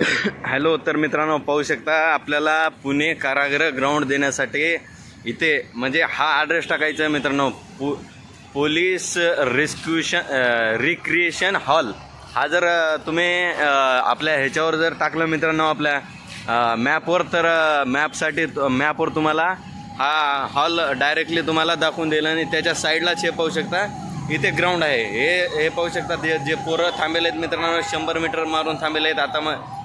Hello, तर मित्रांनो पाहू शकता आपल्याला पुणे कारागृह ग्राउंड देण्यासाठी इथे म्हणजे हा ॲड्रेस टाकायचा आहे मित्रांनो, पोलीस रिक्रिएशन हॉल। हा जर तुम्ही आपल्या ह्याच्यावर जर टाकलं मित्रांनो आपल्या मॅपवर, तर मॅपवर तुम्हाला हा हॉल डायरेक्टली तुम्हाला दाखवून देईल। आणि त्याच्या साईडलाच हे पाहू शकता इथे ग्राउंड आहे। हे पाहू शकता जे पोरं थांबेले आहेत मित्रांनो, 100 मीटर मारून थांबेले आहेत। आता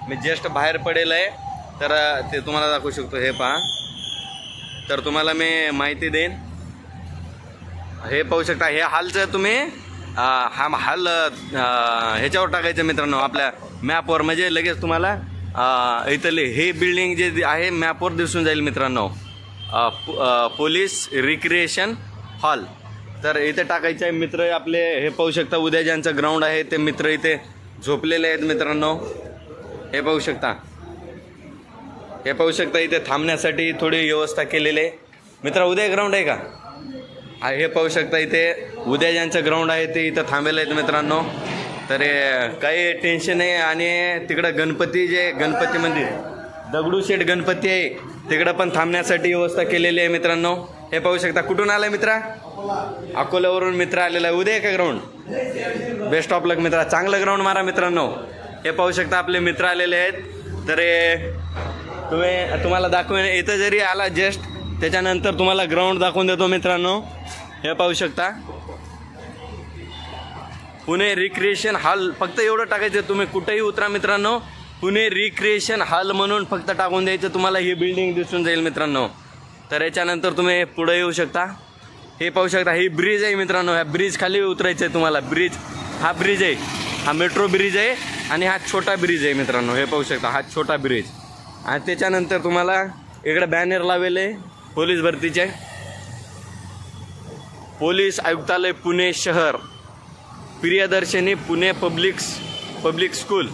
मी जस्ट बाहेर पडेल आहे, तर ते तुम्हाला दाखवू शकतो। हे पहा, तर तुम्हाला मी माहिती देईन। हे पाहू शकता, हे हॉलचं तुम्ही हा हॉल ह्याच्यावर टाकायचं मित्रांनो आपल्या मॅपवर, म्हणजे लगेच तुम्हाला इथले हे बिल्डिंग जे आहे मॅपवर दिसून जाईल मित्रांनो, पोलीस रिक्रिएशन हॉल। तर इथे टाकायचं आहे मित्र आपले। हे पाहू शकता उद्या ज्यांचं ग्राउंड आहे ते मित्र इथे झोपलेले आहेत मित्रांनो। हे पाहू शकता, इथे थांबण्यासाठी थोडी व्यवस्था केलेली आहे मित्र। उद्या ग्राउंड आहे का? हे पाहू शकता इथे उद्या ज्यांचं ग्राउंड आहे ते इथं थांबलेले आहेत मित्रांनो। तर काही टेन्शन नाही। आणि तिकडं गणपती मंदिर, दगडूशेठ गणपती आहे, तिकडं पण थांबण्यासाठी व्यवस्था केलेली आहे मित्रांनो। हे पाहू शकता, कुठून आलाय मित्रा? अकोल्यावरून मित्र आलेला आहे। उद्या आहे का ग्राउंड? बेस्ट ऑफ लक मित्रा, चांगलं ग्राउंड मारा मित्रांनो। हे पाहू शकता आपले मित्र आलेले आहेत। तर तुम्हाला दाखवेन, इथं जरी आला जस्ट त्याच्यानंतर तुम्हाला ग्राउंड दाखवून देतो मित्रांनो। हे पाहू शकता पुणे रिक्रिएशन हॉल, फक्त एवढं टाकायचं, तुम्ही कुठेही उतरा मित्रांनो, पुणे रिक्रिएशन हॉल म्हणून फक्त टाकून द्यायचं, तुम्हाला ही बिल्डिंग दिसून जाईल मित्रांनो। तर याच्यानंतर तुम्ही पुढे येऊ शकता। हे पाहू शकता, ही ब्रिज आहे मित्रांनो, ह्या ब्रिज खाली उतरायचं आहे तुम्हाला। हा ब्रिज आहे, हा मेट्रो ब्रिज आहे आणि हा छोटा ब्रिज आहे मित्रांनो। हे पाहू शकता, हा छोटा ब्रिज। आणि त्याच्यानंतर तुम्हाला इकडे बॅनर लावलेले पोलीस भरतीचे, पोलीस आयुक्तालय पुणे शहर, प्रियदर्शनी पुणे पब्लिक स्कूल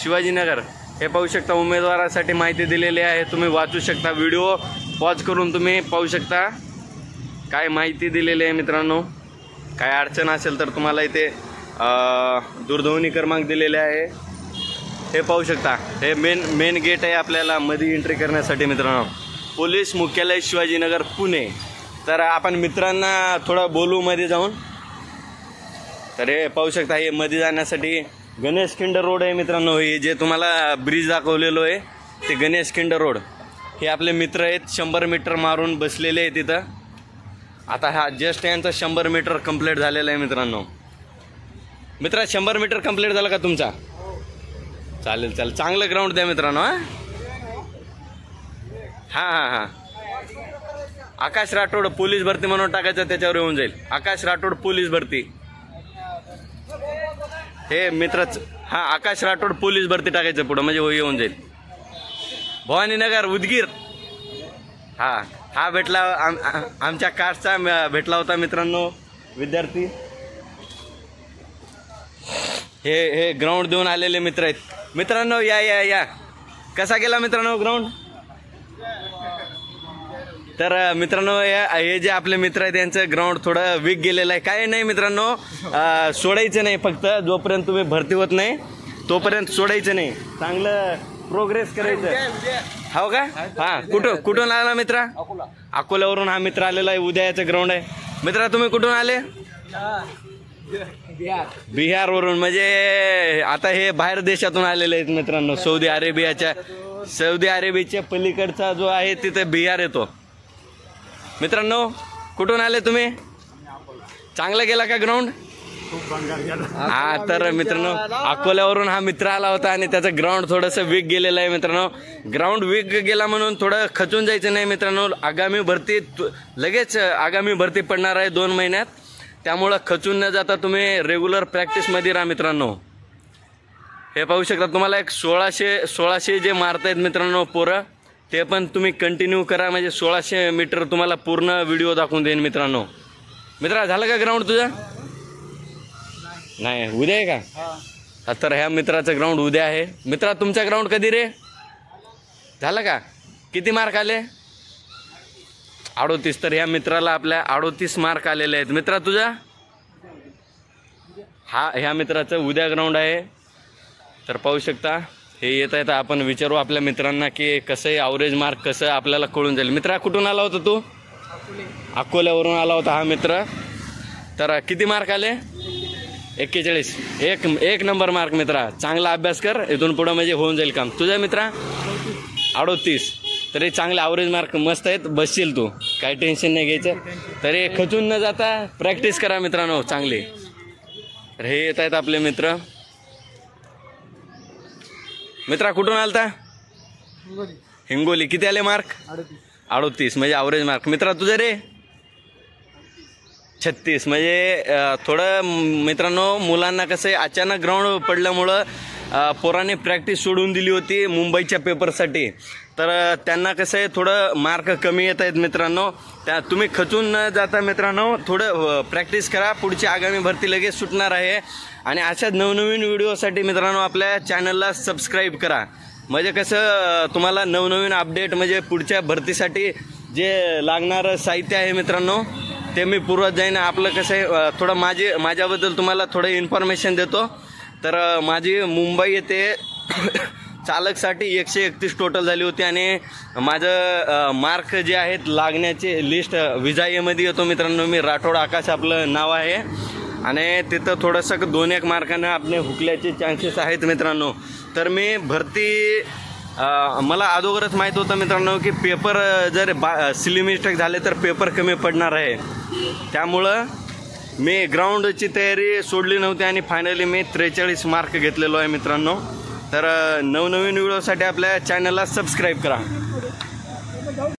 शिवाजीनगर। हे पाहू शकता उमेदवारासाठी माहिती दिलेली आहे, तुम्ही वाचू शकता। व्हिडिओ पॉज करून तुम्ही पाहू शकता काय माहिती दिलेली आहे मित्रांनो। काय अडचण असेल तर तुम्हाला इथे दूरध्वनी क्रमांक दिलेले आहे। हे पाहू शकता, हे मेन गेट आहे आपल्याला मध्ये एंट्री करण्यासाठी मित्रांनो, पोलीस मुख्यालय शिवाजीनगर पुणे। तर आपण मित्रांना थोडं बोलू मध्ये जाऊन। तर हे पाहू शकता, हे मध्ये जाण्यासाठी गणेशखिंड रोड आहे मित्रांनो। हे जे तुम्हाला ब्रिज दाखवलेलो आहे ते गणेशखिंड रोड। हे आपले मित्र आहेत, 100 मीटर मारून बसलेले आहेत तिथं। आता हा जस्ट यांचा 100 मीटर कंप्लीट झालेला आहे मित्रांनो। 100 मीटर कंप्लीट झाला का तुमचा? चालेल, चांगलं ग्राउंड द्या मित्रांनो। हां आकाश राठोड पोलीस भरती म्हणून टाकायचं, त्याच्यावर येऊन जाईल आकाश राठोड पोलीस भरती। हे मित्रच, आकाश राठोड पोलीस भरती टाकायचं पुढं, म्हणजे येऊन जाईल। भवानीनगर उदगीर, हा भेटला आमच्या कास्टचा भेटला होता मित्रांनो विद्यार्थी। हे ग्राउंड देऊन आलेले मित्र आहेत मित्रांनो। या कसा गेला मित्रांनो ग्राउंड? तर मित्रांनो हे जे आपले मित्र आहेत त्यांचं ग्राउंड थोडं वीक गेलेलं आहे। काय नाही मित्रांनो, सोडायचं नाही, फक्त जोपर्यंत तुम्ही भरती होत नाही तोपर्यंत सोडायचं नाही, चांगलं प्रोग्रेस करायचं। हो का? कुठून आला मित्रा? अकोल्यावरून हा मित्र आलेला आहे। उद्या याचं ग्राउंड आहे मित्रा। तुम्ही कुठून आले? बिहारवरून, म्हणजे आता हे बाहेर देशातून आलेले आहेत मित्रांनो। सौदी अरेबियाच्या पलीकडचा जो आहे तिथे बिहार येतो मित्रांनो। कुठून आले तुम्ही? चांगला गेला का ग्राउंड? तर मित्रांनो अकोल्यावरून हा मित्र आला होता आणि त्याचं ग्राउंड थोडंसं वीक गेलेलं आहे मित्रांनो। ग्राउंड वीक गेला म्हणून थोडं खचून जायचं नाही मित्रांनो। लगेच आगामी भरती पडणार आहे 2 महिन्यात, त्यामुळं खचून न जाता तुम्ही रेग्युलर प्रॅक्टिसमध्ये राहा मित्रांनो। हे पाहू शकता, तुम्हाला एक 1600 जे मारतायत मित्रांनो पोरं, ते पण तुम्ही कंटिन्यू करा, म्हणजे 1600 मीटर तुम्हाला पूर्ण व्हिडिओ दाखवून देईन मित्रांनो। मित्रा झालं का ग्राउंड तुझं? नाही, उद्या आहे का? तर ह्या मित्राचं ग्राउंड उद्या आहे मित्रा। तुमचा ग्राउंड कधी रे झालं का? किती मार्क आले? 38। तर ह्या मित्राला आपल्या 38 मार्क आलेले आहेत मित्रा। तुझा ह्या मित्राचं उद्या ग्राउंड आहे। तर पाहू शकता हे येत आहेत. आपण विचारू आपल्या मित्रांना की कसं आहे ॲव्हरेज मार्क कसं आपल्याला कळून जाईल. मित्रा कुठून आला होता तू? अकोल्यावरून आला होता हा मित्र. तर किती मार्क आले? 41. एक नंबर मार्क मित्रा. चांगला अभ्यास कर, इथून पुढं म्हणजे होऊन जाईल काम. तुझ्या मित्रा 38. तरी चांगले ॲव्हरेज मार्क मस्त आहेत, बसशील तू, काही टेन्शन नाही घ्यायचं. तरी खचून न जाता प्रॅक्टिस करा मित्रांनो चांगली. तर हे येत आहेत आपले मित्र. मित्रा कुठून आलता? हिंगोली. किती आले मार्क? 38 म्हणजे ॲव्हरेज मार्क. मित्रा तुझं रे? 36. म्हणजे थोडं मित्रांनो मुलांना कसं आहे अचानक ग्राउंड पडल्यामुळं पोराने प्रॅक्टिस सोडून दिली होती मुंबईच्या पेपरसाठी. तर त्यांना कसं आहे थोडं मार्क कमी येत आहेत मित्रांनो. त्या तुम्ही खचून न जाता मित्रांनो थोडं प्रॅक्टिस करा. पुढची आगामी भरती लगेच सुटणार आहे. आणि अशाच नवनवीन व्हिडिओसाठी मित्रांनो आपल्या चॅनलला सबस्क्राईब करा. म्हणजे कसं तुम्हाला नवनवीन अपडेट म्हणजे पुढच्या भरतीसाठी जे लागणारं साहित्य आहे मित्रांनो ते मी पुरवत जाईन. आपलं कसं आहे थोडं माझ्याबद्दल तुम्हाला थोडं इन्फॉर्मेशन देतो. तर माझी मुंबई येथे चालकसाठी 131 टोटल झाली होती आणि माझं मार्क जे आहेत लागण्याचे लिस्ट विजाईमध्ये येतो मित्रांनो. मी राठोड आकाश आपलं नाव आहे आणि तिथं थोडंसं 2-1 मार्कानं आपले हुकल्याचे चान्सेस आहेत मित्रांनो. तर मी भरती मला अगोदरच माहीत होतं मित्रांनो की पेपर जर सिली मिस्टेक झाले तर पेपर कमी पडणार आहे. त्यामुळं मी ग्राउंडची तयारी सोडली नव्हती आणि फायनली मी 43 मार्क घेतलेलो आहे मित्रांनो. तर नवनवीन व्हिडिओसाठी आपल्या चॅनलला सबस्क्राईब करा.